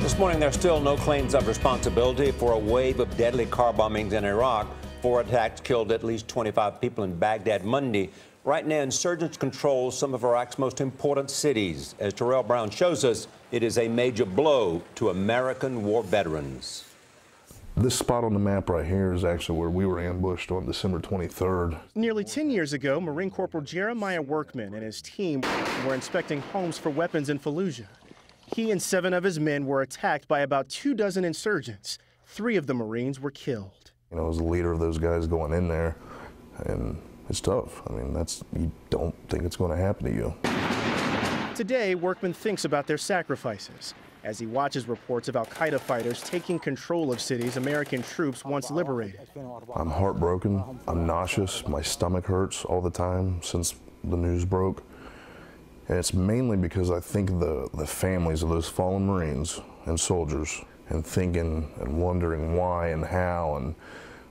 This morning, there's still no claims of responsibility for a wave of deadly car bombings in Iraq. 4 attacks killed at least 25 people in Baghdad Monday. Right now, insurgents control some of Iraq's most important cities. As Terrell Brown shows us, it is a major blow to American war veterans. This spot on the map right here is actually where we were ambushed on December 23rd. Nearly 10 years ago, Marine Corporal Jeremiah Workman and his team were inspecting homes for weapons in Fallujah. He and 7 of his men were attacked by about 24 insurgents. 3 of the Marines were killed. You know, I was the leader of those guys going in there, and it's tough. I mean, you don't think it's going to happen to you. Today, Workman thinks about their sacrifices as he watches reports of Al-Qaeda fighters taking control of cities American troops once liberated. I'm heartbroken. I'm nauseous. My stomach hurts all the time since the news broke. And it's mainly because I think the families of those fallen Marines and soldiers, and thinking and wondering why and how, and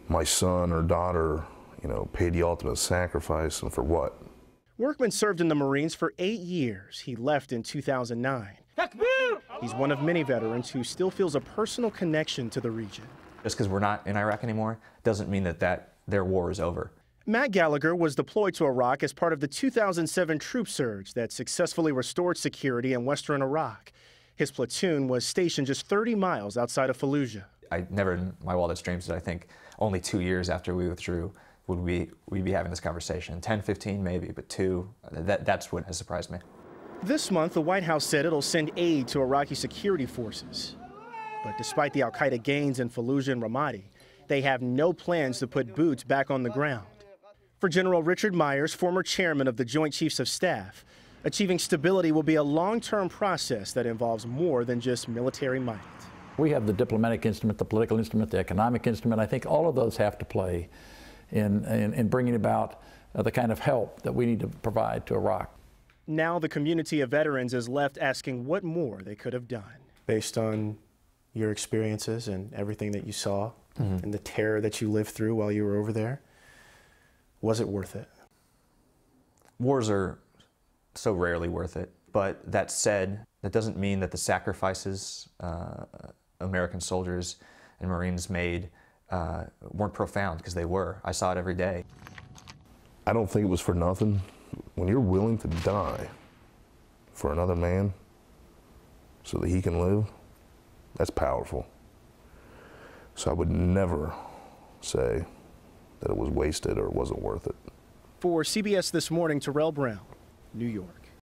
my son or daughter, you know, paid the ultimate sacrifice, and for what? Workman served in the Marines for 8 years. He left in 2009. He's one of many veterans who still feels a personal connection to the region. Just because we're not in Iraq anymore doesn't mean that their war is over. Matt Gallagher was deployed to Iraq as part of the 2007 troop surge that successfully restored security in western Iraq. His platoon was stationed just 30 miles outside of Fallujah. I never in my wildest dreams did I think only 2 years after we withdrew would we'd be having this conversation. 10, 15 maybe, but 2, that's what has surprised me. This month, the White House said it'll send aid to Iraqi security forces. But despite the Al-Qaeda gains in Fallujah and Ramadi, they have no plans to put boots back on the ground. For General Richard Myers, former chairman of the Joint Chiefs of Staff, achieving stability will be a long-term process that involves more than just military might. We have the diplomatic instrument, the political instrument, the economic instrument. I think all of those have to play in bringing about the kind of help that we need to provide to Iraq. Now the community of veterans is left asking what more they could have done. Based on your experiences and everything that you saw and the terror that you lived through while you were over there, was it worth it? Wars are so rarely worth it, but that said, that doesn't mean that the sacrifices American soldiers and Marines made weren't profound, because they were. I saw it every day. I don't think it was for nothing. When you're willing to die for another man so that he can live, that's powerful. So I would never say that it was wasted or it wasn't worth it. For CBS This Morning, Terrell Brown, New York.